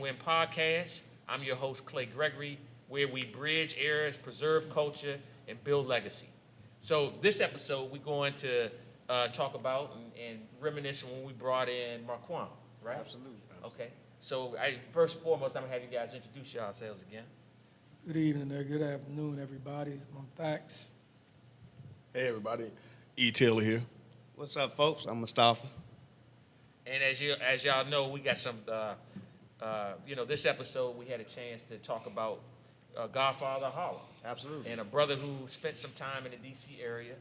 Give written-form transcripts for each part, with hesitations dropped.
Win podcast. I'm your host, Clay Gregory, where we bridge eras, preserve culture, and build legacy. So this episode, we're going to talk about and reminisce when we brought in Markuann, right? Absolutely. Okay. So first and foremost, I'm going to have you guys introduce yourselves again. Good evening there. Good afternoon, everybody. I'm Thaxton. Hey, everybody. E. Taylor here. What's up, folks? I'm Mustafa. And as y'all know, we got some, this episode we had a chance to talk about Godfather of Harlem. Absolutely. And a brother who spent some time in the D.C. area,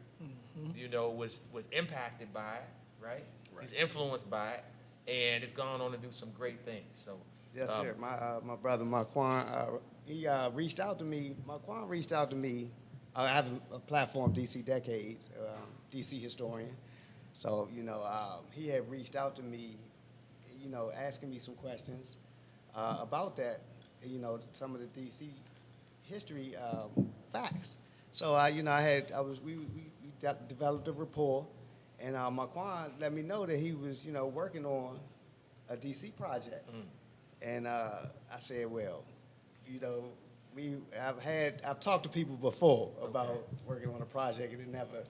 was impacted by it, right? He's influenced by it, and has gone on to do some great things. So, Yes, sir. My brother Markuann, he reached out to me. Markuann reached out to me. I have a platform, DC Decades, DC historian. So, he had reached out to me, asking me some questions about that, some of the DC history facts. So, we developed a rapport, and Markuann let me know that he was, working on a DC project. And I said, well, I've talked to people before about working on a project, and it never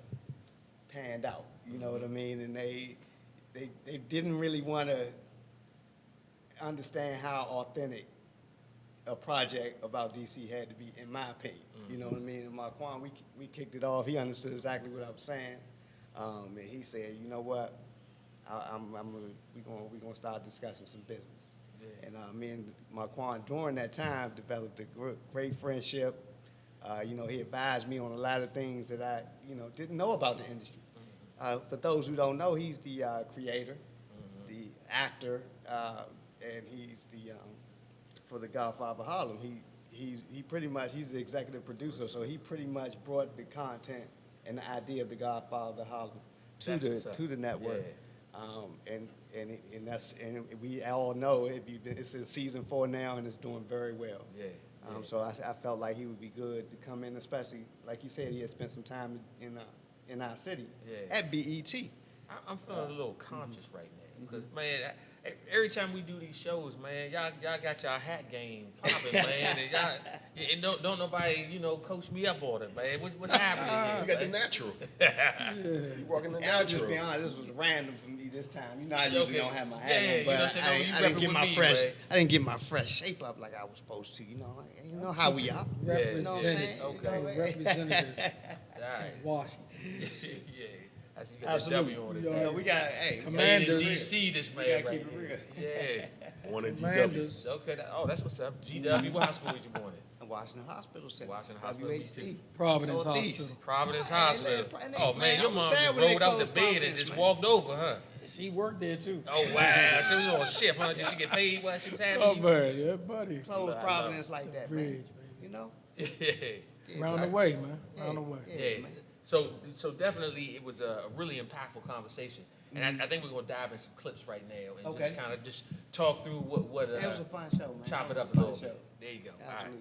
panned out. You know what I mean? And they didn't really want to understand how authentic a project about DC had to be, in my opinion. You know what I mean? And Markuann, we kicked it off. He understood exactly what I was saying, and he said, you know what? We're gonna start discussing some business. Yeah. And me and Markuann during that time developed a great friendship. He advised me on a lot of things that I didn't know about the industry. For those who don't know, he's the creator, the actor, and he's the for the Godfather of Harlem. He's the executive producer, so he pretty much brought the content and the idea of the Godfather of Harlem to the network. Yeah. And we all know it's in season 4 now, and it's doing very well. Yeah. So I felt like he would be good to come in, especially like you said, he had spent some time in our city at BET. I'm feeling a little conscious right now because man, every time we do these shows, man, y'all got y'all hat game popping, man, and don't nobody coach me up on it, man. What's happening here? You got the natural. You walking the natural. I'll just be honest, this was random for me this time. I usually don't have my hat on, but I didn't get my fresh shape up like I was supposed to. You know how we are. Representative. You know what I'm saying? Okay. Representative of Washington. Yeah. I see you got the W on his We got, Commanders. DC this man. We got to keep it real. Yeah. One in GW. Commanders. Okay. That's what's up. GW. What high school was you born in? Washington Hospital Center. Washington Hospital. WHC. Providence Northeast. Hospital. Providence Hey, Hospital. man, Oh man, your I'm mom sad just when they rolled out the closed bed and Providence, just man. walked over, huh? She worked there too. Oh wow. She was on a shift, huh? Did she get paid while she was having Oh you? man, yeah, buddy. Close Providence like that, man. Bridge, baby. Yeah. Round the way, man. Round the way. Yeah. man. So definitely it was a really impactful conversation. And I think we're going to dive in some clips right now and just kind of just talk through what It was a fun show, man. chop it up a little bit. There you go. All right.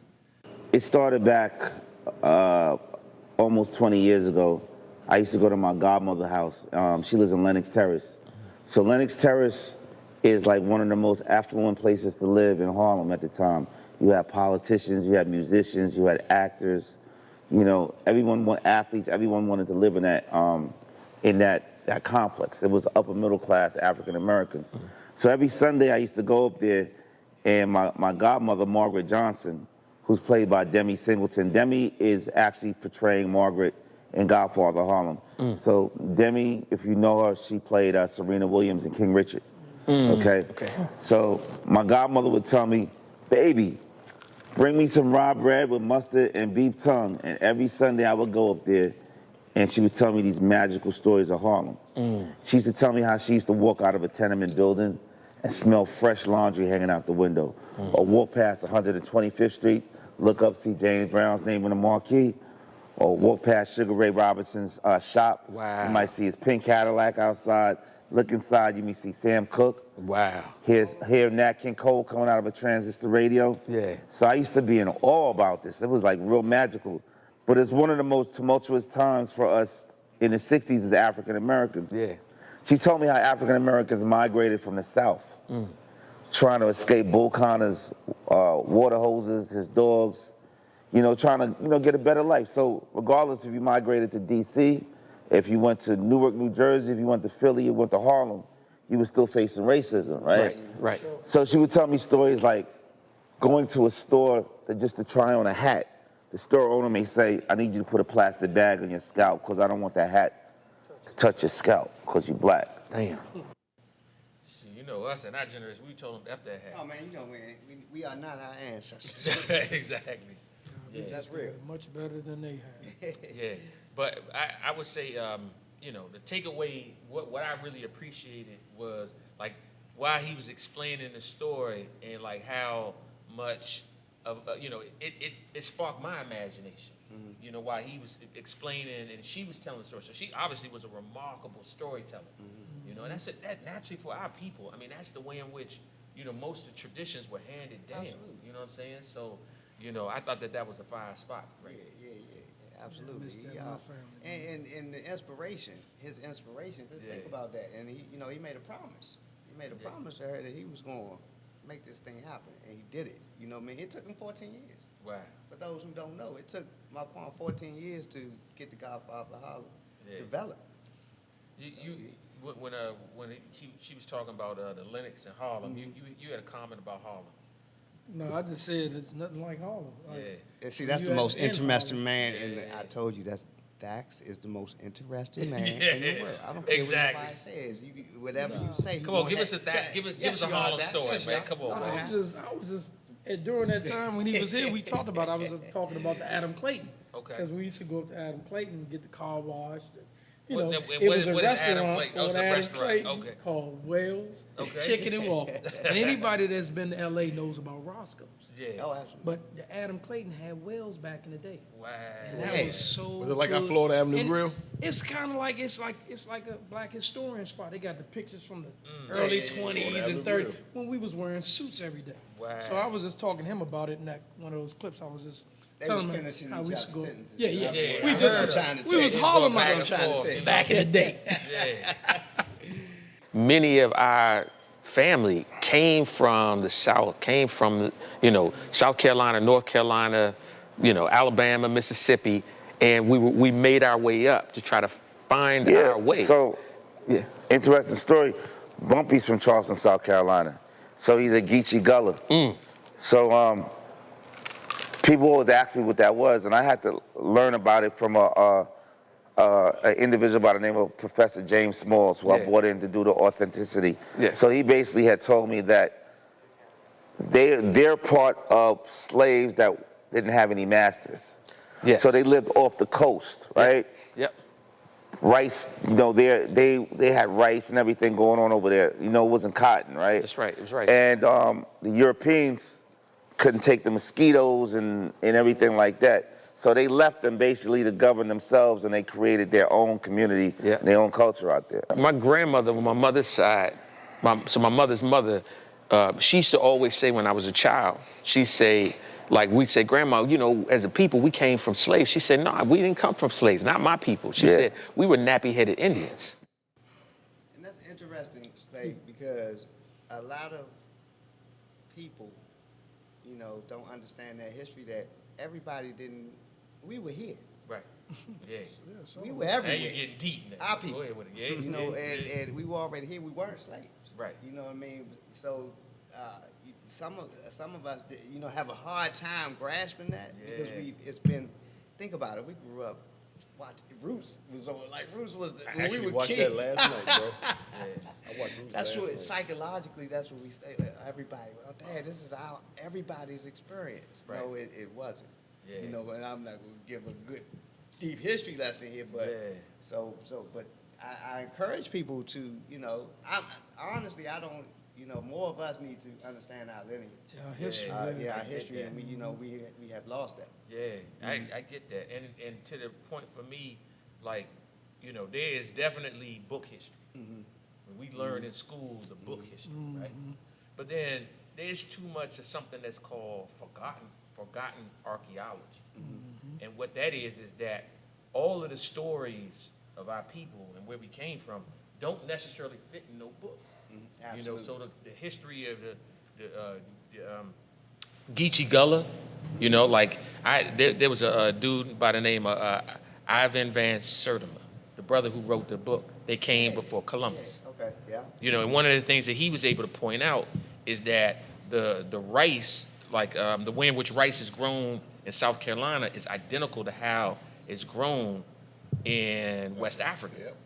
It started back almost 20 years ago. I used to go to my godmother's house. She lives in Lenox Terrace. So Lenox Terrace is like one of the most affluent places to live in Harlem at the time. You had politicians, you had musicians, you had actors. Athletes. Everyone wanted to live in that complex. It was upper middle class African Americans. So every Sunday I used to go up there, and my godmother, Margaret Johnson, who's played by Demi Singleton. Demi is actually portraying Margaret in Godfather of Harlem. So Demi, if you know her, she played Serena Williams in King Richard. Okay. So my godmother would tell me, baby, bring me some rye bread with mustard and beef tongue. And every Sunday I would go up there, and she would tell me these magical stories of Harlem. She used to tell me how she used to walk out of a tenement building and smell fresh laundry hanging out the window. Or walk past 125th Street, look up, see James Brown's name on the marquee. Or walk past Sugar Ray Robinson's shop. Wow. You might see his pink Cadillac outside. Look inside, you may see Sam Cooke. Wow. Hear Nat King Cole coming out of a transistor radio. Yeah. So I used to be in awe about this. It was like real magical. But it's one of the most tumultuous times for us in the 60s as African Americans. Yeah. She told me how African Americans migrated from the South. trying to escape Bull Connor's water hoses, his dogs, trying to, get a better life. So regardless if you migrated to D.C., if you went to Newark, New Jersey, if you went to Philly, you went to Harlem, you were still facing racism, right? Right. So she would tell me stories like going to a store just to try on a hat. The store owner may say, I need you to put a plastic bag on your scalp because I don't want that hat to touch your scalp because you're black. Damn. Us in our generation, we told them F that hat. Oh man, we are not our ancestors. Exactly. Yeah. That's real. Much better than they have. Yeah, but I would say, the takeaway, what I really appreciated was like while he was explaining the story and like how much of it sparked my imagination. Mm-hmm. While he was explaining and she was telling the story, so she obviously was a remarkable storyteller. Mm-hmm. And that's that naturally for our people. I mean, that's the way in which most of the traditions were handed down. Absolutely. You know what I'm saying? So, I thought that was a fire spot. Right? Yeah, absolutely. missed that in my family. And the inspiration, his inspiration. Just think about that. And he made a promise. He made a promise to her that he was going to make this thing happen, and he did it. It took him 14 years. Wow. For those who don't know, it took Markuann 14 years to get the Godfather of Harlem developed. She was talking about the Lennox in Harlem, you had a comment about Harlem. No, I just said it's nothing like Harlem. Like, And see, that's You the had most in interesting man, Yeah. and I told you Dax is the most interesting man in the world. I don't care Exactly. what nobody says. Whatever you say. Come on, give us a Harlem story, man. Come on, I man. was just during that time when he was here, we talked about. I was just talking about the Adam Clayton. Okay. Because we used to go up to Adam Clayton and get the car washed. What- It what was is- a what is Adam restaurant Clayton? Oh, on it's a Adam restaurant. Clayton Okay. called Wales Okay. Chicken and Waffle. And anybody that's been to L.A. knows about Roscoe's. Yeah. Oh, absolutely. But the Adam Clayton had Wales back in the day. Wow. And that was so Was it like our good. Florida Avenue And Grill? It's kind of like it's like a black historian spot. They got the pictures from the early 20s Florida and Avenue 30s Grill. when we was wearing suits every day. Wow. So I was just talking to him about it in that one of those clips. I was just They telling was him finishing how each we other's used to go. sentences. Yeah. Yeah, We I just heard trying to we tell was you. Harlem Back like and forth. back in the day. Yeah. Many of our family came from the South, came from, South Carolina, North Carolina, Alabama, Mississippi, and we made our way up to try to find our way. So, Yeah. interesting story. Bumpy's from Charleston, South Carolina. So he's a Geechee Gullah. So people always ask me what that was, and I had to learn about it from an individual by the name of Professor James Smalls, who I Yeah. brought in to do the authenticity. Yeah. So he basically had told me that they're part of slaves that didn't have any masters. Yes. So they lived off the coast, right? Yep. Rice, they had rice and everything going on over there. It wasn't cotton, right? That's right. It was right. And the Europeans couldn't take the mosquitoes and everything like that. So they left them basically to govern themselves, and they created their own community, Yeah. their own culture out there. My grandmother, on my mother's side, my mother's mother, she used to always say when I was a child, she'd say, we'd say, Grandma, as a people, we came from slaves. She said, no, we didn't come from slaves, not my people. She Yeah. said, we were nappy-headed Indians. And that's interesting, State, because a lot of people, don't understand that history, that everybody didn't, we were here. Right. Yeah. We were Now everywhere. you're getting deep now. Our Go people. ahead with it. Yeah. And we were already here. We weren't slaves. Right. You know what I mean? So some of us, have a hard time grasping that because it's been. Think about it. We grew up. Roots was on. Roots was I when actually we were watched kids. that last night, bro. I watched Roots That's last what night. psychologically. That's what we say. Everybody. Well, Dad, this is everybody's experience. Right. No, it wasn't. Yeah. And I'm not gonna give a good deep history lesson here, but but I encourage people to, honestly, I don't, more of us need to understand our lineage. Our history. Our yeah. history, and we have lost that. Yeah, I get that. And to the point for me, there is definitely book history. When we learn in school the book history, right? But then there's too much of something that's called forgotten archaeology. And what that is that all of the stories of our people and where we came from don't necessarily fit in no book. Absolutely. So the history of Geechee Gullah, you know, like there was a dude by the name of Ivan Van Sertima, the brother who wrote the book. They came before Columbus. Okay, yeah. You know, and one of the things that he was able to point out is that the rice, like the way in which rice is grown in South Carolina, is identical to how it's grown in West Africa. Yep.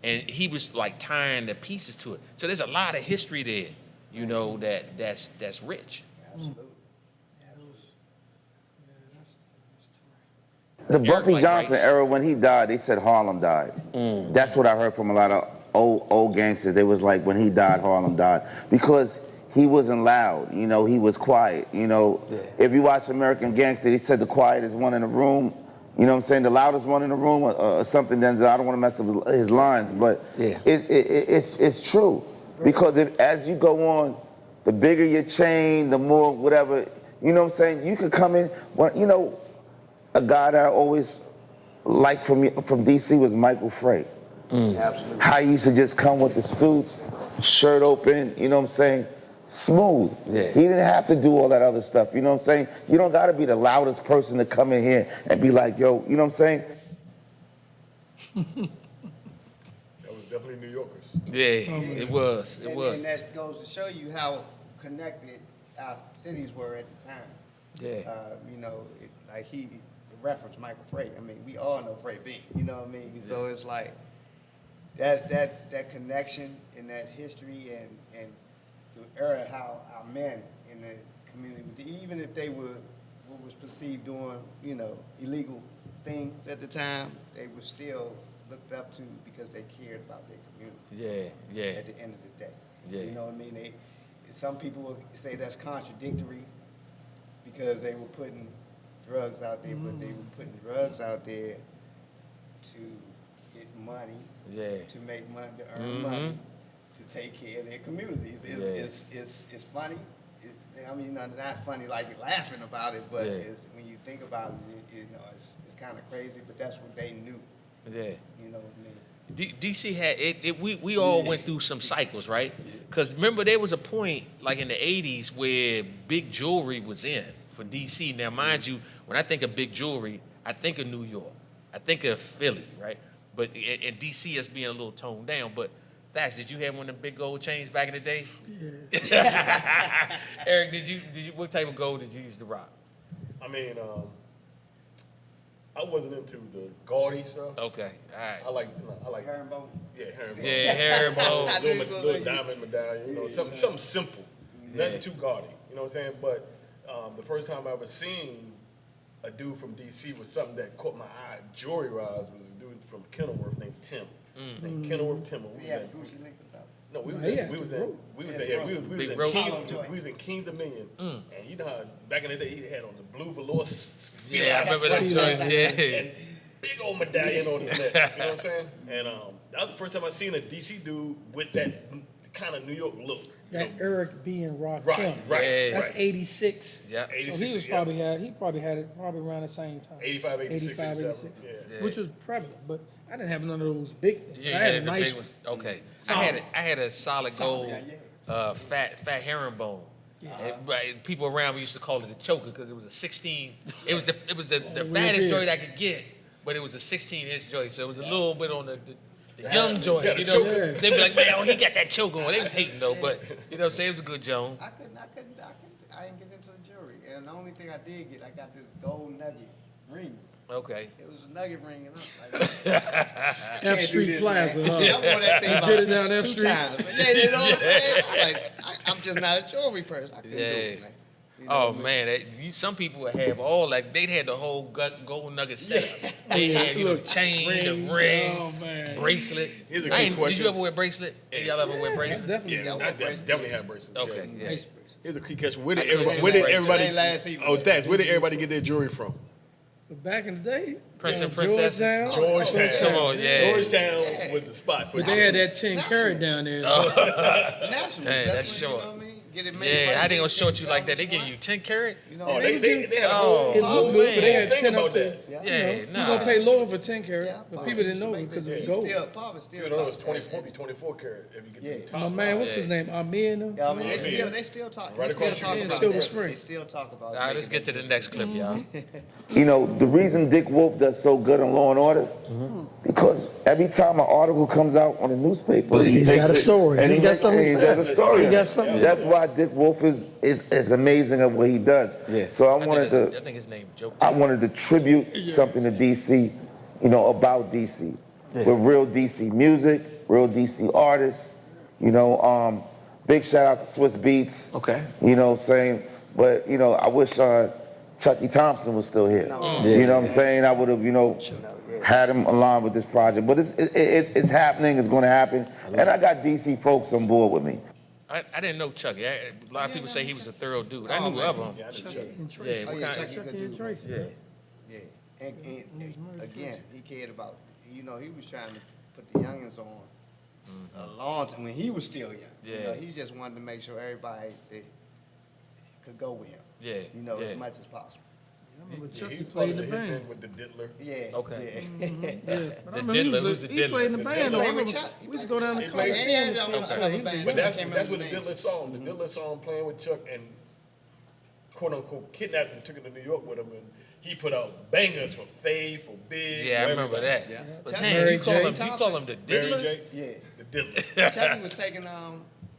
And he was like tying the pieces to it. So there's a lot of history there, you know, that's rich. Absolutely. The Bumpy like Johnson rice. era, when he died, they said Harlem died. That's what I heard from a lot of old gangsters. They was like, when he died, Harlem died. Because he wasn't loud, you know, he was quiet. You know, if you watch American Gangster, he said the quietest one in the room, you know what I'm saying, the loudest one in the room or something. Then I don't want to mess up his lines, but it's true. Because as you go on, the bigger your chain, the more whatever, you know what I'm saying, you could come in, you know, a guy that I always liked from DC was Michael Frey. Absolutely. How he used to just come with the suits, shirt open, you know what I'm saying? Smooth. Yeah. He didn't have to do all that other stuff, you know what I'm saying? You don't gotta be the loudest person to come in here and be like, yo, you know what I'm saying? That was definitely New Yorkers. Yeah, it was. It was. And that goes to show you how connected our cities were at the time. Yeah. You know, like he referenced Michael Frey. I mean, we all know Frey B. You know what I mean? So it's like that connection and that history and the era how our men in the community, even if they were what was perceived doing, you know, illegal things at the time, they were still looked up to because they cared about their community. Yeah, yeah. At the end of the day. Yeah. You know what I mean? Some people will say that's contradictory because they were putting drugs out there, but they were putting drugs out there to get money, Yeah. to make money, to earn money, to take care of their communities. It's funny. I mean, not funny like you're laughing about it, but it's, when you think about it, you know, it's kind of crazy, but that's what they knew. Yeah. You know what I mean? DC had it. We all went through some cycles, right? Because remember, there was a point like in the '80s where big jewelry was in for DC. Now, mind you, when I think of big jewelry, I think of New York, I think of Philly, right? But in DC, it's being a little toned down. But Thax, did you have one of them big gold chains back in the day? Yeah. Eric, did you? What type of gold did you use to rock? I mean, I wasn't into the gaudy stuff. Okay, all right. I like Herringbone? Yeah, herringbone. Yeah, herringbone. little diamond medallion, you know, something simple, nothing too gaudy. You know what I'm saying? But the first time I ever seen a dude from DC was something that caught my eye, jewelry-wise, was a dude from Kenilworth named Tim. Named Kenilworth Tim. No, we was in Kings Dominion, and you know how back in the day he had on the blue velour. Yeah, I remember that joint. Yeah. And big old medallion on his neck. You know what I'm saying? And that was the first time I seen a DC dude with that kind of New York look. That Eric B. and Rock Right, Tim. right. Yeah. That's 86. Yeah. So he 86, was probably had it around the same time. 85, 86, 87. Yeah. Which was prevalent, but I didn't have none of those big. Yeah, I had yeah, a the nice big ones. Okay. Solid. I had a solid gold, fat herringbone. And people around me used to call it a choker because it was a 16. It was the real fattest big. joint I could get, but it was a 16-inch joint, so it was a little bit on the young joint. Yeah, the You know, choker. they'd be like, man, oh, he got that choke on. They was hating though, but you know, what I'm saying, it was a good joint. I didn't get into the jewelry, and the only thing I did get, I got this gold nugget ring. Okay. It was a nugget ring, and I was like, F Street Plaza. Huh? I wore that thing Get it about down F two Street. times. But yeah, you know what I'm saying? I'm just not a jewelry person. I couldn't do it, man. You know Oh what I mean? man, some people would have all like they'd had the whole gold nugget setup. They had chain, the rings, Oh, man. bracelet. Here's a I good ain't- question. Did you ever wear bracelet? Did y'all ever wear bracelet? Definitely. Yeah, I definitely had bracelets. Okay, yeah. Nice bracelet. Here's a key question. Where did It everybody? ain't last season. Oh, Thax, where did everybody get their jewelry from? But back in the day, Prince and Georgetown, princesses. Georgetown. Come on, yeah. Georgetown was the spot for But they had that 10 carat down there. National. Hey, that's what, you know short. what I mean? get it made. Yeah, right how they there, gonna short you tell like that? what They you give want. you 10 carat? You know, Oh, they- they had a Oh, whole, It whole looked good, but they had thing 10 up about to, that. Yeah. Yeah, you nah. gonna pay lower for 10 carat, Yeah, but Pop people used didn't to know make because that. it was He gold. Still, Pop is still You know, it's talking 24, about be 24 karat if you get to the Yeah. top. My man, what's Yeah. his name? Amir and them? that. Yeah, I mean, Yeah. they still talk. Right They still across the talk street. about Silver that. Spring. They still talk about. All right, let's get to the next clip, y'all. You know, the reason Dick Wolf does so good on Law and Order, because every time an article comes out on the newspaper, he He's takes got a it story. and He got something he to does a say. story. He on got it. something. That's why Dick Wolf is amazing at what he does. Yes. So I think his name Joe. I wanted to tribute something to DC, you know, about DC, with real DC music, real DC artists. You know, big shout out to Swiss Beats. Okay. You know what I'm saying? But, you know, I wish Chucky Thompson was still here. You know what I'm saying? I would have, you know, had him along with this project. But it's happening, it's going to happen. And I got DC folks on board with me. I didn't know Chucky. A lot of people say he was a thorough dude. I knew of him. Yeah, I did check. And Yeah, Tracy. Oh, what yeah, kind? Chucky Chucky good and dude. Tracy. Yeah. Yeah, and again, he cared about. You know, he was trying to put the youngins on a long time when he was still young. You know, Yeah. he just wanted to make sure everybody could go with him. Yeah, You know, yeah. as much as possible. I remember Yeah, Chucky he was played in part the of the hit band. thing with the Diddler. Yeah. Okay. Yeah. Yeah, but I The remember Diddler, he who's the he played in the Diddler? band. though. I He played with remember Chuck. we used to go down to He played- Coliseum and yeah, shit. yeah, Yeah, yeah, he was a yeah. young- But that's Came that's up what with the the Diddler song. The Diddler song playing with Chuck and quote unquote kidnapped and took him to New York with him, and he put out bangers for Faye, for Big. Yeah, I for remember everybody. that. Yeah. But Chuck- damn, Mary you call J. him the Mary Diddler? J. Yeah. The Diddler. Chucky was taking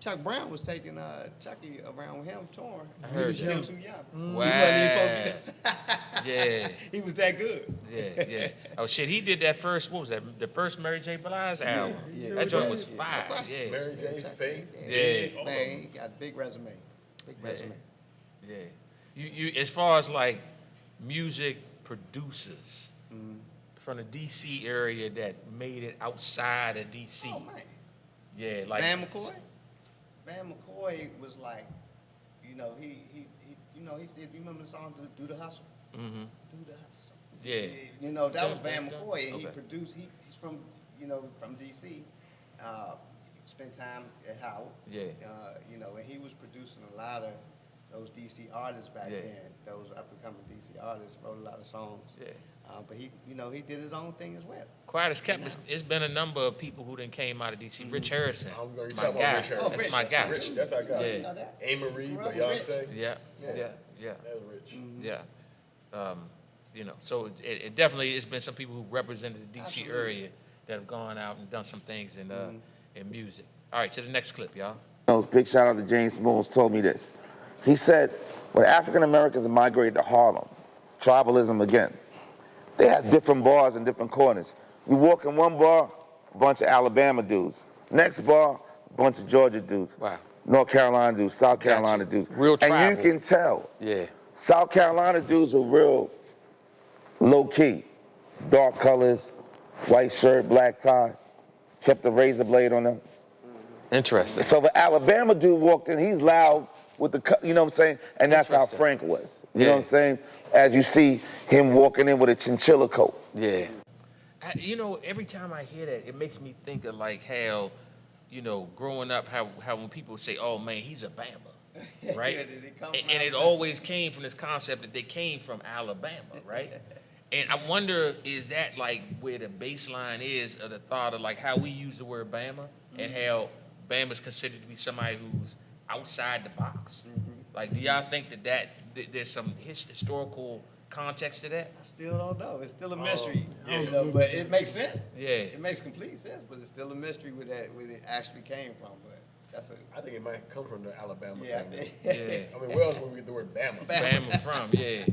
Chuck Brown was taking Chucky around with him touring. I He heard was that. still too young. Wow. He wasn't even supposed to be Yeah, He was that good. yeah. Oh shit, he did that first. What was that? The first Mary J. Blige album. Yeah. That joint was fire. Yeah, Mary J. Faye. Yeah. all of Man, them. he got a big resume. Big resume. yeah. You as far as like music producers from the DC area that made it outside of DC. Oh man. Yeah, like Van McCoy? Van McCoy was like, you know, he you know, he said, you remember the song Do the Hustle? Mm-hmm. Do the Hustle. Yeah. You know, that was Okay. Van McCoy, and he Okay. produced, he's from, you know, from DC. Spent time at Howard. Yeah. You know, and he was producing a lot of those DC artists back Yeah. then. Those up-and-coming DC artists wrote a lot of songs. Yeah. But he, you know, he did his own thing as well. Quiet as kept. It's been a number of people who then came out of DC. Rich Harrison, I'm gonna my talk about guy. Rich Harrison. That's Rich, my guy. Rich, that's our guy. Yeah. You know that? A-Marie, Grew up with Beyonce. Yeah, Yeah. yeah. That's Rich. Yeah. You know, so it definitely, it's been some people who represented the DC area that have gone out and done some things in music. All right, to the next clip, y'all. Big shout out to James Smalls told me this. He said, when African Americans migrated to Harlem, tribalism again, they had different bars in different corners. You walk in one bar, a bunch of Alabama dudes. Next bar, a bunch of Georgia dudes. Wow. North Carolina dudes, South Carolina dudes. Real And you tribal. can tell, Yeah. South Carolina dudes were real low key. Dark colors, white shirt, black tie, kept a razor blade on them. Interesting. So the Alabama dude walked in, he's loud with the, you know what I'm saying? And that's how Interesting. Frank was. You Yeah. know what I'm saying? As you see him walking in with a chinchilla coat. Yeah. You know, every time I hear that, it makes me think of like how, you know, growing up, how when people say, "Oh man, he's a Bama," right? Yeah, did he come and from it Alabama? always came from this concept that they came from Alabama, right? And I wonder, is that like where the baseline is of the thought of like how we use the word Bama and how Bama's considered to be somebody who's outside the box? Like, do y'all think that there's some historical context to that? I still don't know. It's still a mystery. yeah. You know, but it makes sense. Yeah. It makes complete sense, but it's still a mystery where it actually came from. But that's a I think it might come from the Alabama yeah. thing. Yeah. I mean, where else would we get the word Bama? Bama from, yeah.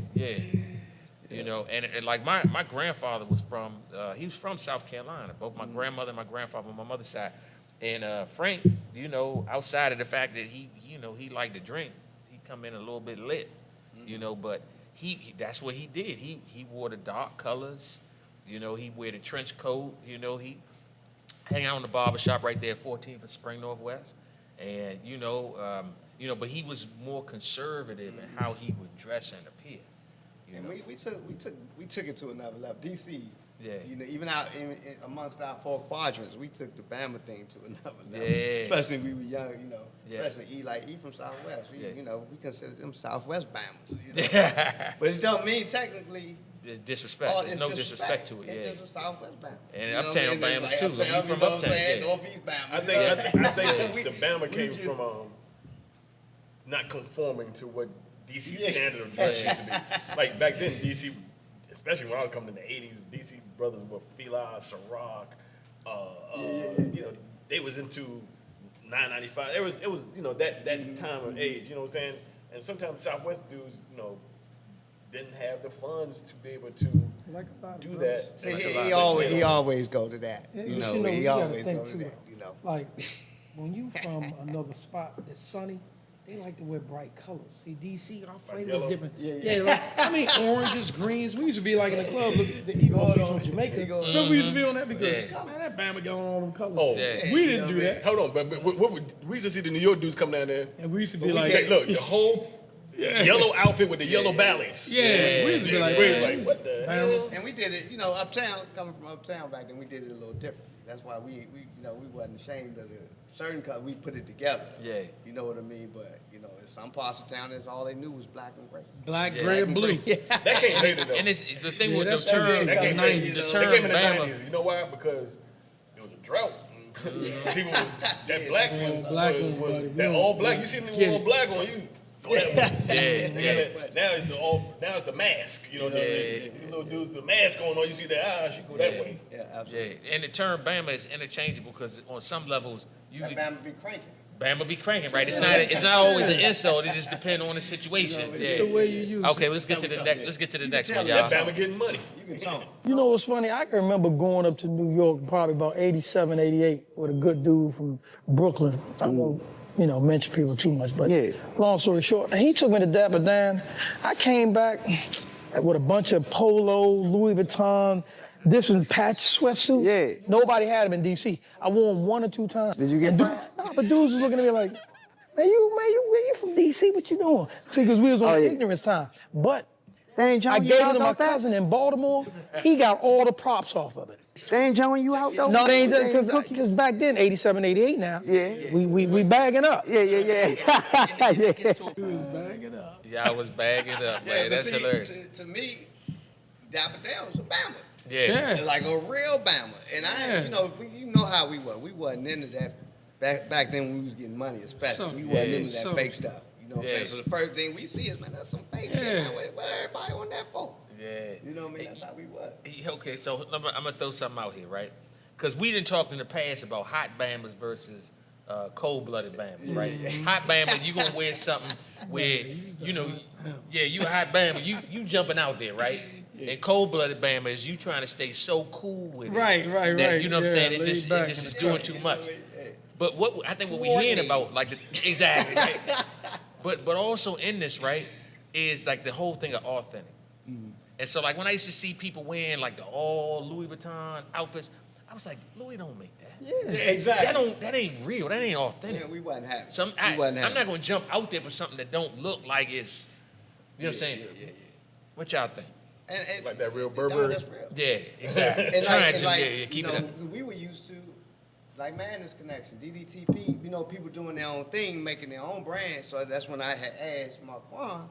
You know, and like my grandfather was from, he was from South Carolina. Both my grandmother and my grandfather on my mother's side. And Frank, you know, outside of the fact that he liked to drink, he come in a little bit lit, you know, but he that's what he did. He wore the dark colors, you know, he wear the trench coat, you know, he hang out in the barber shop right there at 14th and Spring Northwest. And, but he was more conservative in how he would dress and appear. You And know? we took it to another level. DC Yeah. You know, even out in amongst our 4 quadrants, we took the Bama thing to another level. Yeah. Especially when we were young, you know. Yeah. Especially E from Southwest. We, Yeah. You know, we consider them Southwest Bamas. You know? But it don't mean technically. There's disrespect. There's it's no disrespect to it. It's Yeah. just a Southwest Bama. And You know what uptown I mean? It's Bamas like too. uptown, You from you know what I'm uptown, saying? yeah. Northeast Bama. I think the Bama came from not conforming to what DC standard of dress used to be. Like back then, DC, especially when I was coming in the '80s, DC brothers were Fila, Ciroc, you know, they was into 995. It was you know that time of age. You know what I'm saying? And sometimes Southwest dudes, you know, didn't have the funds to be able to Like a lot of do brothers. that. See, he always go to that. Yeah, You but know, he you gotta always think go to too, that. You know. Like, when you from another spot that's sunny, they like to wear bright colors. See, DC, our flavor's yellow? different. Yeah, like, I mean, oranges, greens. We used to be like in the club, look, even though we from Jamaica. Remember, we used to be on that because, man, that Bama got on all them colors. Oh, Yeah. We didn't do that. Hold on, but we used to see the New York dudes come down there. And we used to be We like, get- look, the whole yellow outfit with the yellow ballies. yeah, we used to be like, We're man, like, what the hell? And we did it, you know, uptown, coming from uptown back then, we did it a little different. That's why we you know, we wasn't ashamed of the certain color. We put it together. Yeah. You know what I mean? But, you know, in some parts of town, that's all they knew was black and gray. black, Yeah. gray, and blue. That came later though. And it's the thing Yeah, with the that's term, true. That came the later. 90s. the That term came in the Bama. 90s. You know why? Because it was a drought. People, that black was, Black was, on, was buddy. that We all don't black. You see them get all it. black on you. Go that way. Yeah. Now it's the mask. You know, the little dudes, the mask on. You see their eyes, you go that way. Yeah, absolutely. Yeah. And the term Bama is interchangeable because on some levels, That Bama be cranking. Bama be cranking, right? It's not always an insult. It just depends on the situation. It's Yeah. the way you use Okay, it. let's get to the next. Let's get to the next one, That y'all. Bama getting money. You can tell 'em. You know what's funny? I can remember going up to New York probably about 87, 88 with a good dude from Brooklyn. I won't, you know, mention people too much, but long story short, he took me to Dapper Dan. I came back with a bunch of Polo, Louis Vuitton, different patch sweatsuits. Yeah. Nobody had them in D.C. I wore them 1 or 2 times. Did you get And fined? No, but dudes was looking at me like, man, you from D.C., what you doing? See, because we was on yeah. ignorance time. But They ain't I showing you gave it out to my about that? cousin in Baltimore. He got all the props off of it. They ain't showing you out though? No, they ain't done cooking? because back then, 87, 88 now. Yeah. We bagging up. Yeah. yeah. Bag it up. Y'all was bagging up, man. but That's see, hilarious. To me, Dapper Dan was a Bama. Yeah. Like a real Bama. And you know, you know how we were. We wasn't into that back then when we was getting money, especially. So- we wasn't yeah. into that So- fake stuff. You know what I'm Yeah. saying? So the first thing we see is, man, that's some fake shit. Yeah. Man. What everybody on that for? Yeah. You know what I mean? That's how we was. Okay, so I'm gonna throw something out here, right? Because we didn't talk in the past about hot Bamas versus cold-blooded Bamas, right? Hot Bama, you gonna wear something where you know, yeah, you a hot Bama, you jumping out there, right? And cold-blooded Bama is you trying to stay so cool with it, Right. that, you know what I'm saying? It laid just back is and doing too much. But what I think what we're hearing about, like exactly, right? But also in this, right, is like the whole thing of authentic. And so like when I used to see people wearing like the all Louis Vuitton outfits, I was like, Louis don't make that. Yeah, exactly. That ain't real. That ain't authentic. Yeah, we wasn't happy. So we wasn't I'm happy. not gonna jump out there for something that don't look like it's, you know what I'm saying? Yeah. What y'all think? And, Like that real no, Burberry? that's real. Yeah, exactly. And Trying like, to, yeah, keep you it know, up. we were used to, like Madness Connection, DDTP, you know, people doing their own thing, making their own brand. So that's when I had asked Markuann,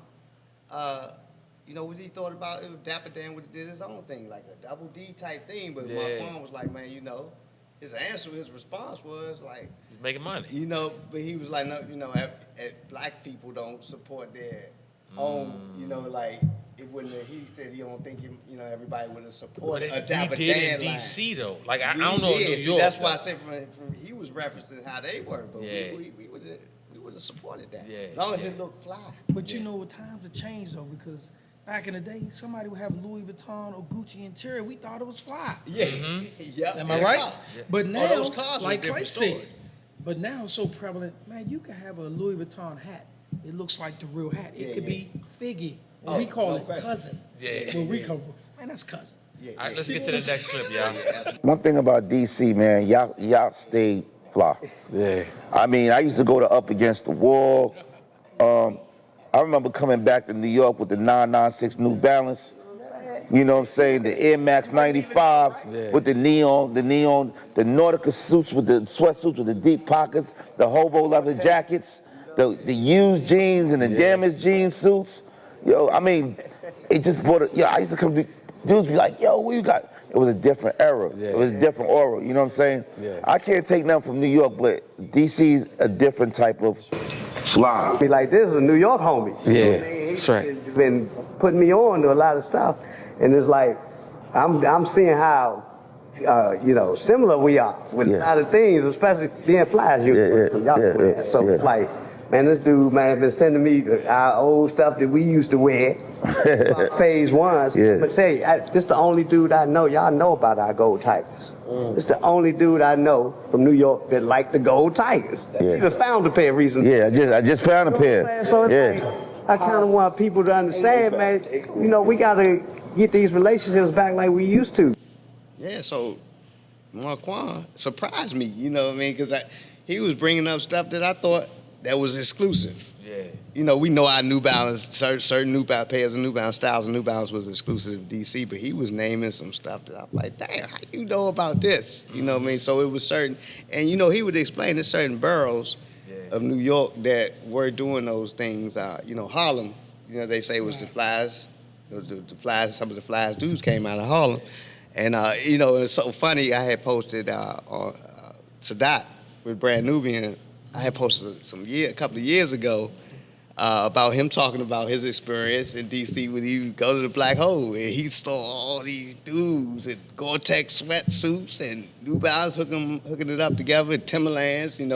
you know, what he thought about if Dapper Dan would have did his own thing, like a double D type thing. But Yeah. Markuann was like, man, you know, his response was like, He's making money. you know, but he was like, no, you know, black people don't support their own, you know, like, it wouldn't have, he said he don't think, you know, everybody would have But supported a it, Dapper we did Dan in line. D.C. though. Like I We don't know in did. New See, York. that's why I said from he was referencing how they were, but Yeah. we would have supported that. Yeah, As long as yeah. it looked fly. But you know what, times have changed though, because back in the day, somebody would have Louis Vuitton or Gucci interior. We thought it was fly. Yeah. Yep. Am I right? But now, those cars were a like different Clay said, story. but now it's so prevalent. Man, you can have a Louis Vuitton hat. It looks like the real hat. It Yeah, could yeah. be Figgy. Oh, We call no it question. cousin. Yeah. Where we come from. Man, that's cousin. Yeah, All right, let's get to the next clip, y'all. One thing about DC, man, y'all stayed fly. Yeah. I mean, I used to go to Up Against the Wall. I remember coming back to New York with the 996 New Balance. You know what I'm saying? The Air Max 95s with the neon, the Nautica suits with the sweatsuits with the deep pockets, the hobo leather jackets, the used jeans and the damaged jean suits. Yo, I mean, it just brought it. Yo, I used to come to dudes be like, yo, what you got? It was a different era. It was a different aura. You know what I'm saying? I can't take nothing from New York, but DC's a different type of fly. Be like, this is a New York homie. Yeah, that's right. He's been putting me on to a lot of stuff, and it's like, I'm seeing how, similar we are with a lot of things, especially being flies. So it's like, man, this dude, man, been sending me our old stuff that we used to wear, phase ones. But say, this the only dude I know. Y'all know about our gold tigers. This the only dude I know from New York that like the gold tigers. He just found a pair of reasons. Yeah, I just found a pair. So it's like, I kind of want people to understand, man. We gotta get these relationships back like we used to. Yeah, so Markuann surprised me. You know what I mean? Because he was bringing up stuff that I thought that was exclusive. Yeah. We know our New Balance, certain New Balance pairs of New Balance styles of New Balance was exclusive to DC, but he was naming some stuff that I'm like, damn, how you know about this? You know what I mean? So it was certain, and he would explain to certain boroughs of New York that were doing those things. Harlem, they say was the flies, the flies. Some of the flies dudes came out of Harlem, and it's so funny. I had posted on Sadat with Brand Nubian. I had posted a couple of years ago about him talking about his experience in DC when he would go to the Black Hole and he saw all these dudes in Gore-Tex sweatsuits and New Balance hooking it up together and Timberlands. And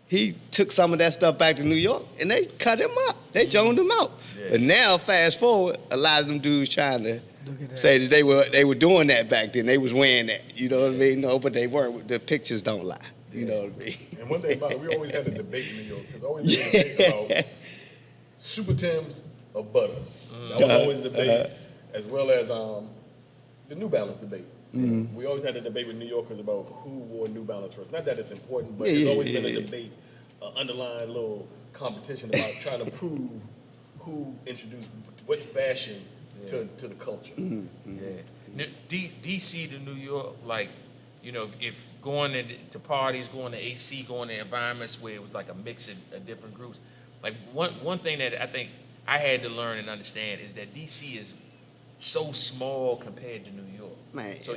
he took some of that stuff back to New York and they cut him up. They joned him out. Yeah. But now, fast forward, a lot of them dudes trying to say that they were doing that back then. They was wearing that. You know what I mean? No, but they weren't. The pictures don't lie. You know what I mean? And one thing about it, we always had a debate in New York. There's always been a debate about Super Tims or Butters. That was always a debate, as well as the New Balance debate. We always had a debate with New Yorkers about who wore New Balance first. Not that it's important, but there's always been a debate, underlying little competition about trying to prove who introduced what fashion to the culture. DC to New York, like, if going to parties, going to AC, going to environments where it was like a mix of different groups. Like one thing that I think I had to learn and understand is that DC is so small compared to New York. Man, so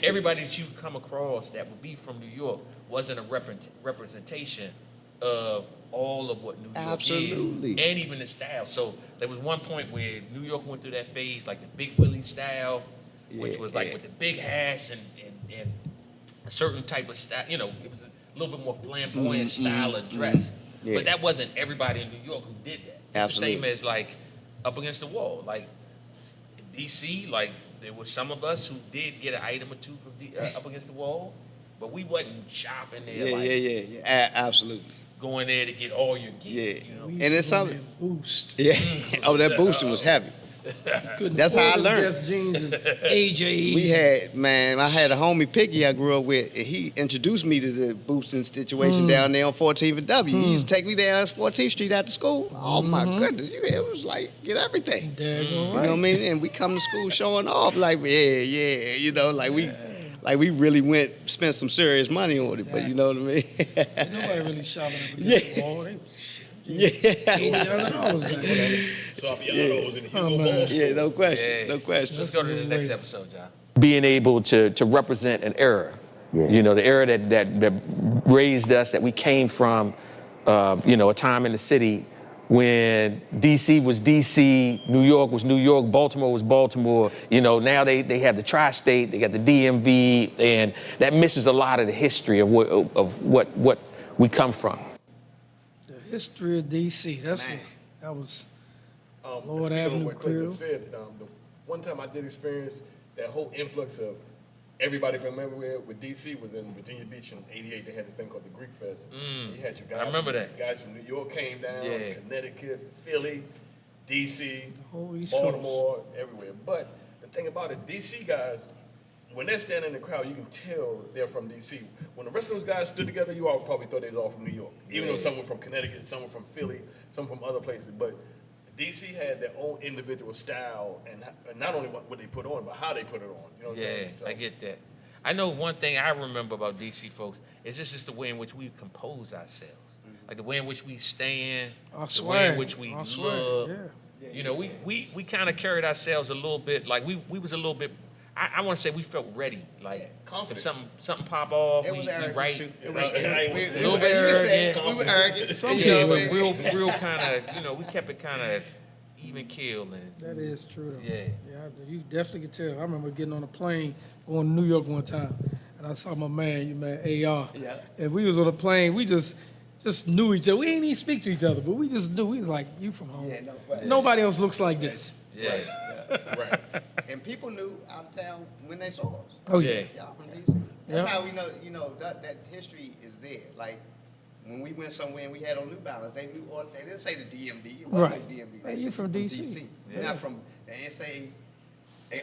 everybody that you come across that would be from New York wasn't a representation of all of what New York is, and even the style. So there was one point where New York went through that phase, like the Big Willie style, which was like with the big hats and a certain type of style. It was a little bit more flamboyant style of dress. But that wasn't everybody in New York who did that. It's the same as like Up Against the Wall. Like in DC, like there were some of us who did get an item or two from Up Against the Wall, but we wasn't shopping there. Absolutely. Going there to get all your gear. And it's something. Boost. Yeah. That boosting was heavy. That's how I learned. Jeans and AJs. I had a homie Piggy I grew up with, and he introduced me to the boosting situation down there on 14th and W. He used to take me down 14th Street after school. Oh my goodness, it was like, get everything. You know what I mean? And we come to school showing off like, like we really spent some serious money on it, but you know what I mean? Nobody really shopping up against the wall. No question. Let's go to the next episode, John. Being able to represent an era, the era that raised us, that we came from, a time in the city when DC was DC, New York was New York, Baltimore was Baltimore. Now they have the tri-state, they got the DMV, and that misses a lot of the history of what we come from. The history of DC. That was Lord Avenue what Clay just said. The one time I did experience that whole influx of everybody from everywhere with DC was in Virginia Beach in '88. They had this thing called the Greek Fest. You had your guys. I remember that. Guys from New York came down, Connecticut, Philly, DC, whole East Baltimore, everywhere. But the thing about it, DC guys, when they're standing in the crowd, you can tell they're from DC. When the rest of those guys stood together, you all probably thought they was all from New York. Even though some were from Connecticut, some were from Philly, some from other places. But DC had their own individual style, and not only what they put on, but how they put it on. You know what I'm Yeah, saying? So, I get that. I know one thing I remember about DC folks is this is the way in which we compose ourselves. Like the way in which we stand, the way in which we look. Yeah. You know, we kind of carried ourselves a little bit, like we was a little bit, I want to say we felt ready. Like confident. if something pop off, It we was arrogant, right. too. It was- I ain't A little bit You can say arrogant. we were arrogant. Some Yeah, people. but real kind of, you know, we kept it kind of even keeled and That is true, though. Yeah. You definitely could tell. I remember getting on a plane going to New York one time, and I saw my man, AR. Yeah. And we was on a plane. We just knew each other. We ain't even speak to each other, but we just knew. We was like, you from home. Yeah, no, but- Nobody else looks like this. yeah. right. And people knew out of town when they saw us. Oh, Yeah. Y'all from DC. That's Yep. how we know, that history is there. Like, when we went somewhere and we had on New Balance, they knew, or they didn't say the DMV. It wasn't Right. the DMV. Hey, They you said from DC. You're not from, they didn't say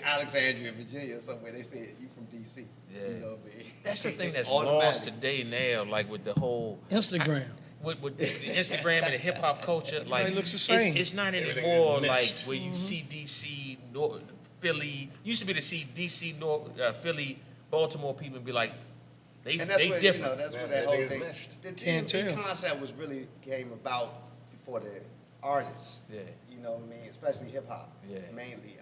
Alexandria, Virginia, or somewhere. They said, you from DC. Yeah. You know, but That's the thing that's automatic. lost today now, like with the whole Instagram. with the Instagram and the hip hop culture, like looks the same. It's not Everything anymore is like meshed. where you see DC, Philly. Used to be to see DC, Philly, Baltimore people and be like, they And that's they what, different. that's what Man, that whole everything thing. is meshed. The Can't DMV tell. concept was really came about before the artists. Yeah. You know what I mean? Especially hip hop. Yeah. Mainly,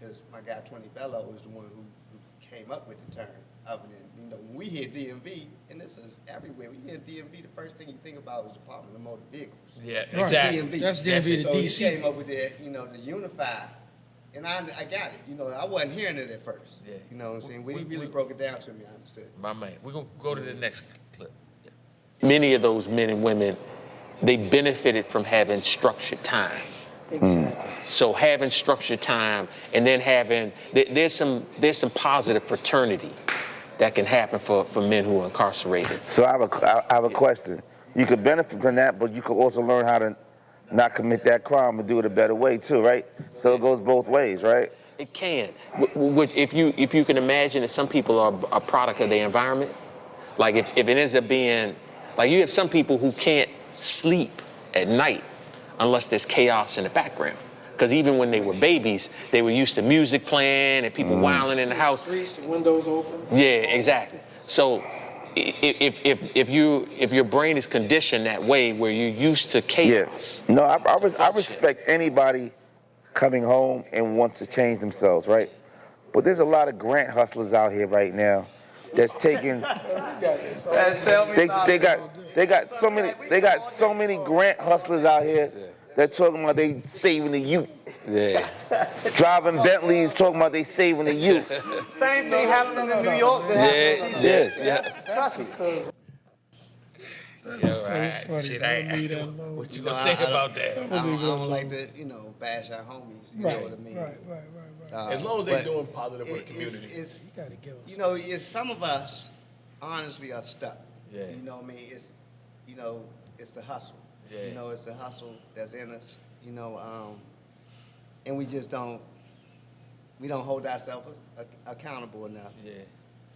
because my guy 20 Bello was the one who came up with the term. Other than, when we hear DMV, and this is everywhere, we hear DMV, the first thing you think about is Department of Motor Vehicles. Yeah, Right. exactly. DMV. That's DMV to So he DC. came up with that, the unify. And I got it. I wasn't hearing it at first. Yeah. You know what I'm saying? When he We- really broke it down to me, I understood. My man, we're gonna go to the next clip. Yeah. Many of those men and women, they benefited from having structured time. So having structured time and then there's some positive fraternity that can happen for men who are incarcerated. So I have a question. You could benefit from that, but you could also learn how to not commit that crime and do it a better way too, right? So it goes both ways, right? It can. If you can imagine that some people are a product of their environment, like if it ends up being, like you have some people who can't sleep at night unless there's chaos in the background. Because even when they were babies, they were used to music playing and people wilding in the house. Streets, windows open. Yeah, exactly. So if your brain is conditioned that way where you're used to chaos. Yes. No, I respect anybody coming home and wants to change themselves, right? But there's a lot of grant hustlers out here right now that's taking. They got so many grant hustlers out here that talking about they saving the youth. Yeah. Driving Bentleys, talking about they saving the youth. Same thing happening in New York. Yeah. Trust me. Yo, shit, what you gonna say about that? I don't like to, bash our homies. You know what I mean? Right. As long as they're But doing positive for the community. It's, You gotta give us. it's some of us, honestly, are stuck. Yeah. You know what I mean? It's the hustle. Yeah. It's the hustle that's in us. And we just don't hold ourselves accountable enough. Yeah.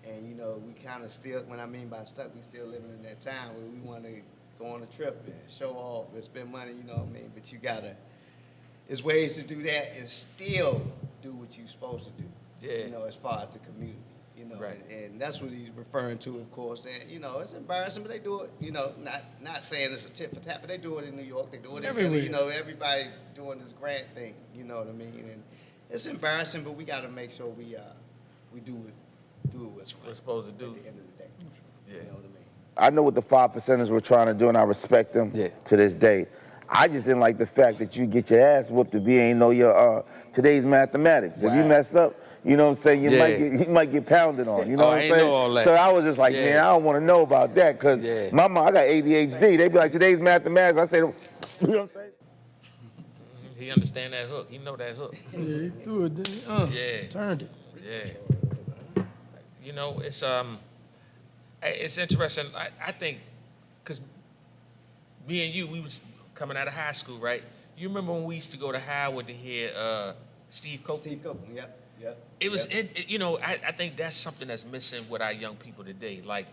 And we kind of still, when I mean by stuck, we still living in that time where we want to go on a trip and show off and spend money, you know what I mean? But you gotta, there's ways to do that and still do what you're supposed to do. Yeah. As far as the community, Right. and that's what he's referring to, of course. And it's embarrassing, but they do it. Not saying it's a tit for tat, but they do it in New York. They do it in Philly. Everywhere. Everybody's doing this grant thing. You know what I mean? And it's embarrassing, but we got to make sure we do what's We're supposed to do. at the end of the day. Yeah. You know what I mean? I know what the 5%ers were trying to do, and I respect them to this day. I just didn't like the fact that you get your ass whooped if you ain't know your today's mathematics. If you mess up, you know what I'm saying, you might get pounded on. You know Oh, what I I'm ain't saying? know all that. So I was just like, Yeah. man, I don't want to know about that because Yeah. my mom, I got ADHD. They be like, today's mathematics. I say, you know what I'm saying? He understand that hook. He know that hook. Yeah, he threw it, didn't he? Yeah. Turned it. Yeah. It's interesting. I think, because me and you, we was coming out of high school, right? You remember when we used to go to Howard to hear Steve Copeland? Steve Copeland, yep. It was, I think that's something that's missing with our young people today. Like,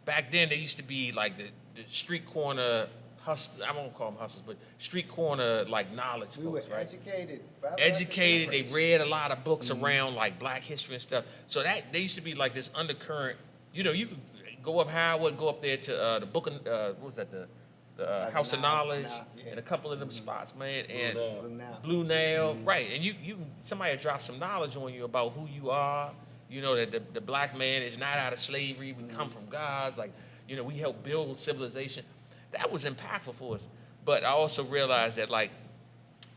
back then there used to be like the street corner I won't call them hustlers, but street corner like knowledge We were folks, right? educated. Bro. Educated. They That's the read a lot of books around like Black history and stuff. So that there used to be like this undercurrent. You know, you could go up Howard, go up there to the book. What was that? The House of Knowledge yeah. and a couple of them spots, man. And Nail. Blue Nail, right? And you somebody drop some knowledge on you about who you are. You know that the black man is not out of slavery. We come from gods. Like, you know, we help build civilization. That was impactful for us. But I also realized that, like,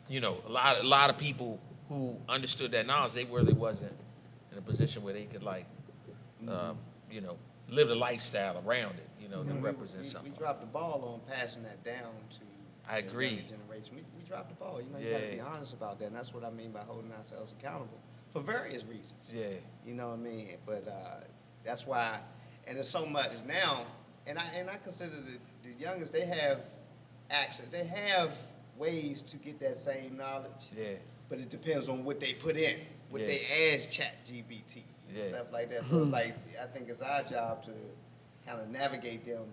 you know, a lot of people who understood that knowledge, they really wasn't in a position where they could, like, you know, live the lifestyle around it, you know, to represent something. We dropped the ball on passing that down to I the agree. younger generation. We dropped the ball. You know, you got to be honest about that. And that's what I mean by holding ourselves accountable for various reasons. Yeah. You know what I mean? But that's why, and there's so much now, and I consider the youngest, they have access. They have ways to get that same knowledge. Yeah. But it depends on what they put in, what Yeah. they add ChatGPT, Yeah. and stuff like that. So it's like, I think it's our job to kind of navigate them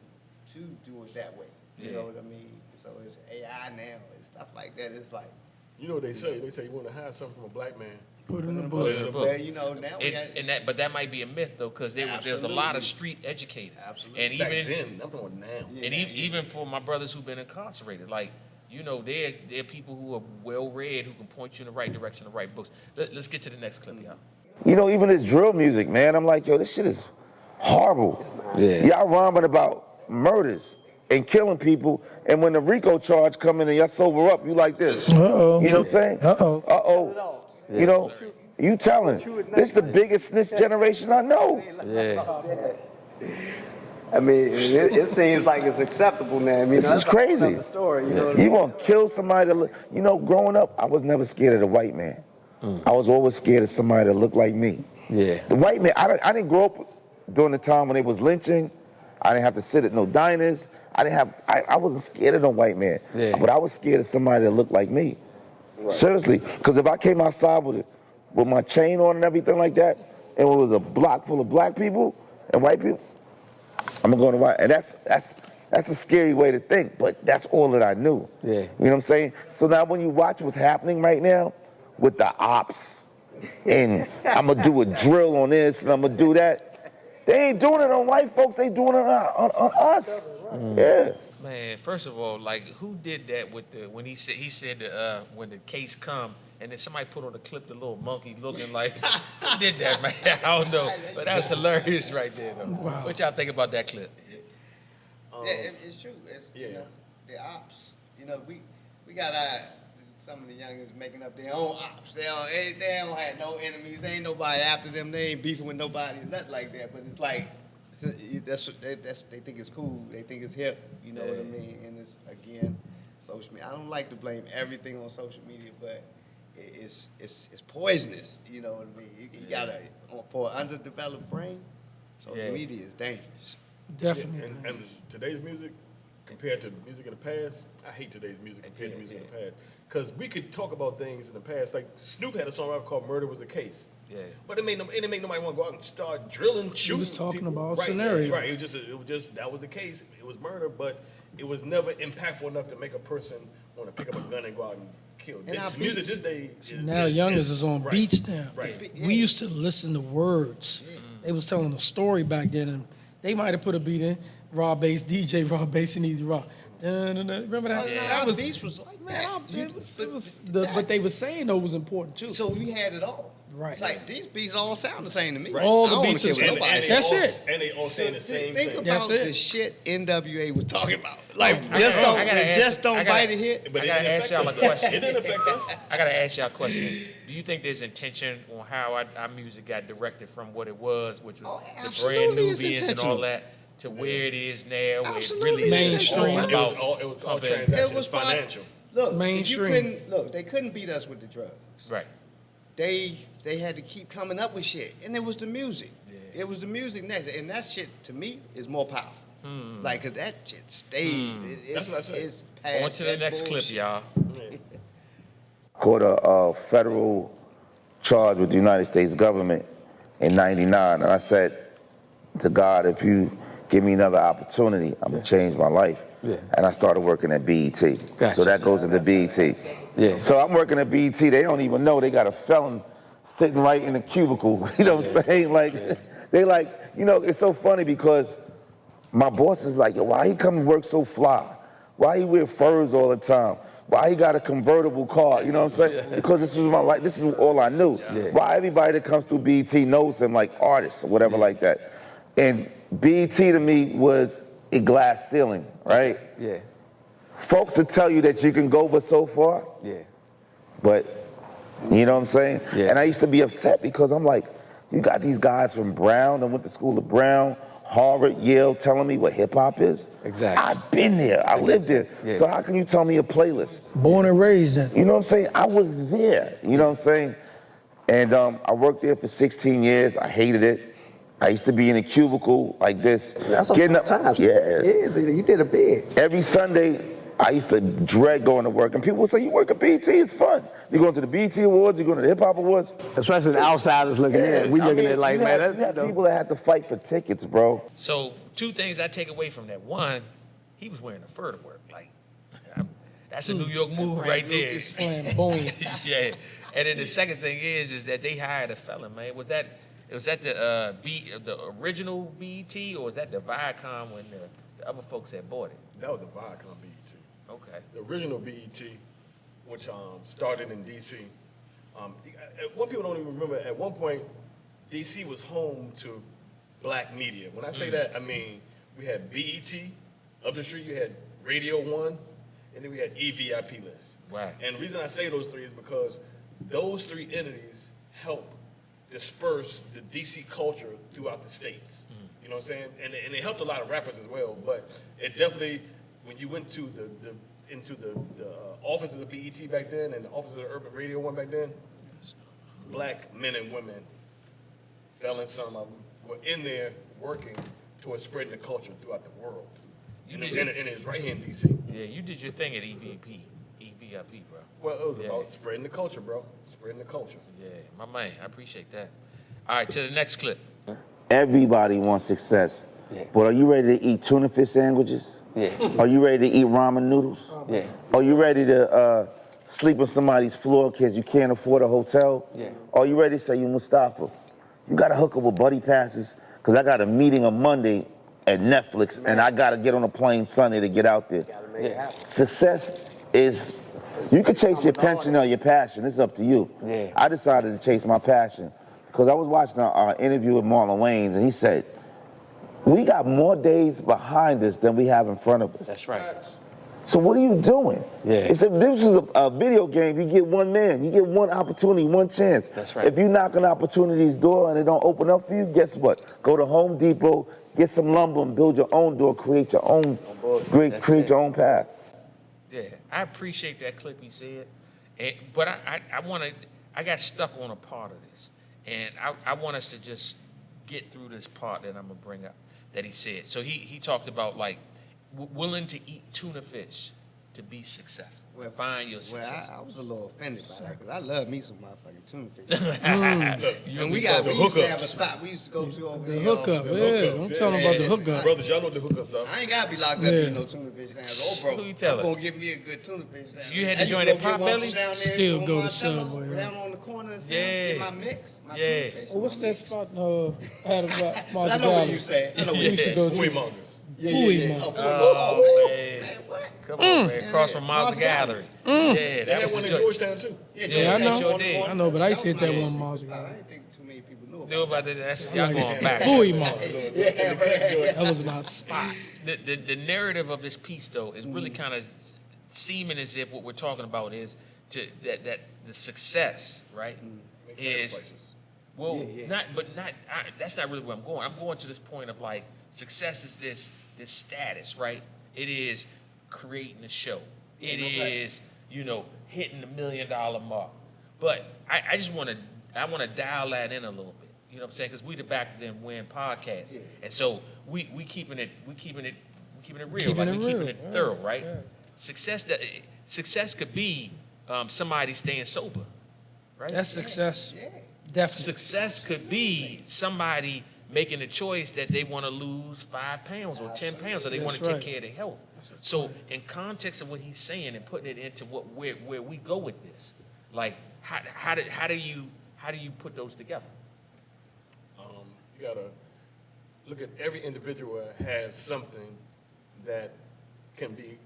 to do it that way. You Yeah. know what I mean? So it's AI now and stuff like that. It's like, You know what they say? They say you want to hide something from a black man. Put it in the Put book. it in the book. well, you know, now we got. But that might be a myth though, because there's a lot of Absolutely. street educators, Absolutely. and Back even then, I'm talking about now. Yeah. and even for my brothers who've been incarcerated, like, you know, they're people who are well read, who can point you in the right direction, the right books. Let's get to the next clip, y'all. You know, even this drill music, man, I'm like, yo, this shit is horrible. Yeah. Y'all rhyming about murders and killing people, and when the RICO charge come in and y'all sober up, you like this. Uh-oh. You know what I'm saying? Uh-oh. Uh-oh. You know, you telling. This the biggest snitch generation I know. Yeah. I mean, it seems like it's acceptable now. I mean, This is crazy. Story, you know what I You mean? gonna kill somebody that look, you know, growing up, I was never scared of the white man. I was always scared of somebody that looked like me. Yeah. The white man, I didn't grow up during the time when they was lynching. I didn't have to sit at no diners. I wasn't scared of no white man. Yeah. But I was scared of somebody that looked like me. Seriously, because if I came outside with my chain on and everything like that, and it was a block full of black people and white people, I'm gonna go to white. And that's a scary way to think, but that's all that I knew. Yeah. You know what I'm saying? So now when you watch what's happening right now with the ops, and I'm gonna do a drill on this and I'm gonna do that, they ain't doing it on white folks, they doing it on us. Yeah. Man, first of all, like, who did that with when he said when the case come, and then somebody put on the clip the little monkey looking like, who did that, man? I don't know, but that's hilarious right there, though. Wow. What y'all think about that clip? Yeah, it's true. It's, you know, the ops. You know, we got some of the youngins making up their own ops. They don't have no enemies. There ain't nobody after them. They ain't beefing with nobody, nothing like that. But it's like, they think it's cool. They think it's hip. You know what I mean? And it's, again, social media. I don't like to blame everything on social media, but it's poisonous. You know what I mean? You gotta, for an underdeveloped brain, social media is dangerous. Definitely. And today's music compared to music in the past, I hate today's music compared to music in the past. Because we could talk about things in the past. Like Snoop had a song out called "Murder Was the Case." Yeah. But it didn't make nobody want to go out and start drilling, shooting. was talking people. about right, scenario. Right. It was just that was the case. It was murder, but it was never impactful enough to make a person want to pick up a gun and go out and kill. And our The music beats- this day is Now youngers is on right, beats now. Right. We used to listen to words. They was telling a story back then, and they might have put a beat in. Raw bass, DJ Raw bass, and Easy Rock. Remember that? Yeah. That was Beats was like man. that. What they were saying though was important too. So we had it all. Right. It's like these beats all sound the same to me. All I the don't beats care is- what and- nobody and says. That's it. And they all saying the same Think thing. about That's it. the shit NWA was talking about. Like, I just gotta don't ask- bite it here. But I it gotta didn't ask y'all a affect us. question. It didn't affect us. I gotta ask y'all a question. Do you think there's intention on how our music got directed from what it was, which was the brand absolutely it's Nubians and intentional. all that, to where it is now, where it Absolutely really it's is Mainstream. all It was about all pumping. transactions. It was fine. financial. Look, Mainstream. they couldn't beat us with the drugs. Right. They had to keep coming up with shit, and it was the music. It was the music next, and that shit to me is more powerful. Like, 'cause that shit stayed. That's what I said. It's past On to the that next clip, bullshit. y'all. Caught a federal charge with the United States government in '99, and I said to God, if you give me another opportunity, I'm gonna change my life. Yeah. And I started working at BET. Gotcha. So that goes into BET. Yeah. So I'm working at BET. They don't even know they got a felon sitting right in the cubicle. You know what I'm saying? Like, they like, you know, it's so funny because my boss is like, yo, why he come to work so fly? Why he wear furs all the time? Why he got a convertible car? You know what I'm saying? Because this was my life. This is all I knew. Why everybody that comes through BET knows him like artists or whatever like that. And BET to me was a glass ceiling, right? Yeah. Folks will tell you that you can go but so far, Yeah. but you know what I'm saying? Yeah. And I used to be upset because I'm like, you got these guys from Brown that went to school at Brown, Harvard, Yale, telling me what hip hop is. Exactly. I've been there. I lived there. Yeah. So how can you tell me a playlist? Born and raised in. You know what I'm saying? I was there. You know what I'm saying? And I worked there for 16 years. I hated it. I used to be in a cubicle like this. That's a getting long up. time. Yeah. Yeah, you did a big. Every Sunday, I used to dread going to work. And people would say, you work at BET, it's fun. You're going to the BET Awards, you're going to the Hip Hop Awards. Especially the outsiders looking in. We looking at like, you man, had that's people that had to fight for tickets, bro. So 2 things I take away from that. One, he was wearing a fur to work. Like, that's a New York move right there. Flamboyant. Yeah. And then the second thing is that they hired a felon, man. Was that the original BET, or was that the Viacom when the other folks had bought it? That was the Viacom BET. Okay. The original BET, which started in DC. What people don't even remember, at one point, DC was home to black media. When I say that, I mean we had BET up the street, you had Radio 1, and then we had EVIP List. Right. And the reason I say those 3 is because those 3 entities help disperse the DC culture throughout the states. You know what I'm saying? And it helped a lot of rappers as well. But it definitely, when you went to the offices of BET back then and the offices of Urban Radio 1 back then, black men and women, felons, some of them, were in there working towards spreading the culture throughout the world. And it's right here in DC. Yeah, you did your thing at EVIP, bro. Well, it was Yeah. about spreading the culture, bro. Spreading the culture. Yeah, my man, I appreciate that. All right, to the next clip. Everybody wants success. Yeah. But are you ready to eat tuna fish sandwiches? Yeah. Are you ready to eat ramen noodles? Yeah. Are you ready to sleep on somebody's floor because you can't afford a hotel? Yeah. Are you ready to say you Mustafa? You got to hook up with buddy passes because I got a meeting on Monday at Netflix and I got to get on a plane Sunday to get out there. Yeah. Success is, you can chase your pension or your passion. It's up to you. Yeah. I decided to chase my passion because I was watching an interview with Marlon Wayans and he said, we got more days behind us than we have in front of us. That's right. So what are you doing? Yeah. It's if this is a video game, you get one man, you get one opportunity, one chance. That's right. If you knock on opportunity's door and it don't open up for you, guess what? Go to Home Depot, get some lumber and build your own door, create your own, That's create it. your own path. Yeah, I appreciate that clip he said, but I got stuck on a part of this, and I want us to just get through this part that I'm gonna bring up that he said. So he talked about like willing to eat tuna fish to be successful. Find your success. Well, I was a little offended by that because I love me some motherfucking tuna fish. You And we go used to to have a spot we used to go to over The there. hookup, The yeah. hookups, I'm yeah. telling about the hookup. Brothers, y'all know what the hookups are. I ain't gotta be locked up Yeah. eating no tuna fish sandwich. Oh, bro, Who you telling? I'm gonna give me a good tuna fish sandwich. You had to I used join go at get one from Potbelly's? down there Still on go to Monticello, Subway, yeah. down on the corner and Yeah. get my mix, my Yeah. tuna fish. Well, what's that spot out of I Marshall know what Valley? you said. I know what We you used to said. go Boy to. mongers. Ooey, man. Oh, man. Come on, man. Across from Miles Gallery. Yeah, They that had was one the in joint. Georgetown too. Yeah, I they know. sure did. I know, but I used to hit that Yeah. one Marshall I Valley. didn't think too many people knew Knew about about that. That's, y'all going back. Bowie Mall. it. That was my spot. The narrative of this piece, though, is really kind of seeming as if what we're talking about is that the success, right, Make is sacrifices. well, that's not really where I'm going. I'm going to this point of like success is this status, right? It is creating a show. It is hitting the $1 million mark. But I just want to dial that in a little bit. You know what I'm saying? Because we the back then when podcast, and so we keeping it real, Keeping like it we keeping real. it thorough, right? Yeah. Success could be somebody staying sober, right? That's success. Definitely. Success could be somebody making a choice that they want to lose 5 pounds or 10 pounds, or they want That's to take right. care of their health. So in context of what he's saying and putting it into where we go with this, like how do you put those together? You gotta look at every individual has something that can be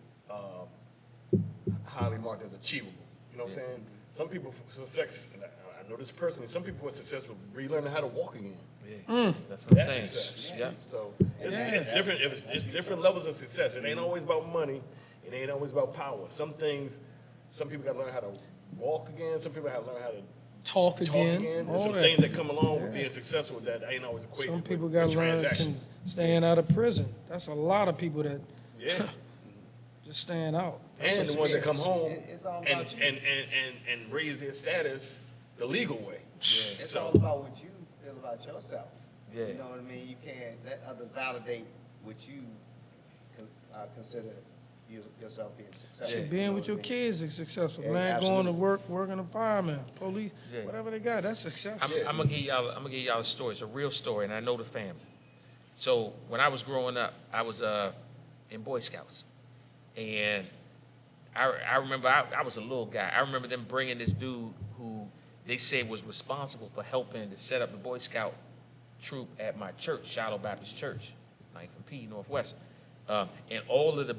highly marked as achievable. You know what I'm saying? Some people for success, and I know this personally, some people for success with relearning how to walk again. Yeah, that's what I'm That's saying. success. Yeah. So it's different. It's different levels of success. It ain't always about money. It ain't always about power. Some things, some people got to learn how to walk again. Some people have to learn how to Talk again. There's all some that. things that come along with being successful that ain't always equated Some people with, got with to learn transactions. staying out of prison. That's a lot of people that Yeah. just staying out. That's And a the ones that success. come home It's all and, about you. and raise their status the legal way. It's So- all about what you feel about yourself. Yeah. You know what I mean? You can't let others validate what you consider yourself being successful. Yeah. You Being know with what your I mean? kids is successful. Yeah, Man going to absolutely. work, working a fireman, police, Yeah. whatever they got, that's success. I'm gonna give y'all a story. It's a real story, and I know the family. So when I was growing up, I was in Boy Scouts, and I remember I was a little guy. I remember them bringing this dude who they said was responsible for helping to set up the Boy Scout troop at my church, Shiloh Baptist Church, 9th and P, Northwest. And all of the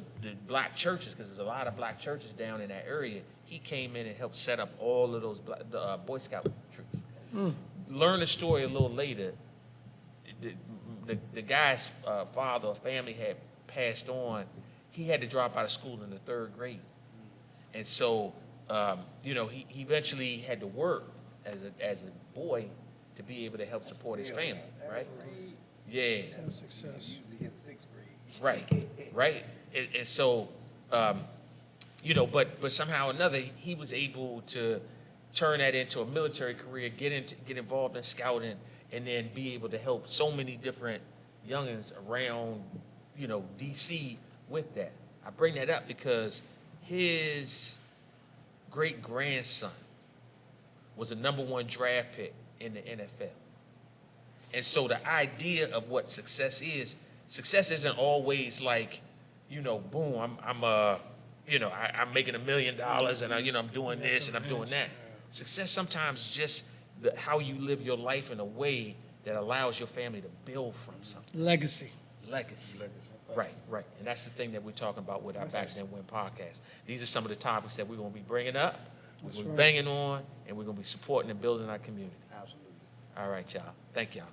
black churches, because there's a lot of black churches down in that area, he came in and helped set up all of those Boy Scout troops. Learn the story a little later. The guy's father or family had passed on. He had to drop out of school in the 3rd grade. And so, he eventually had to work as a boy to be able to help support his family, right? Yeah. That's success. Usually hit 6th grade. Right. And so, but somehow or another, he was able to turn that into a military career, get involved in scouting, and then be able to help so many different youngins around, DC with that. I bring that up because his great-grandson was a #1 draft pick in the NFL. And so the idea of what success isn't always like, boom, I'm making $1 million and I'm doing this and I'm doing that. Success sometimes is just how you live your life in a way that allows your family to build from something. Legacy. Legacy. Right. And that's the thing that we're talking about with our Back Then Win podcast. These are some of the topics that we're going to be bringing up, we're going to be banging on, and we're going to be supporting and building our community. Absolutely. All right, y'all. Thank y'all.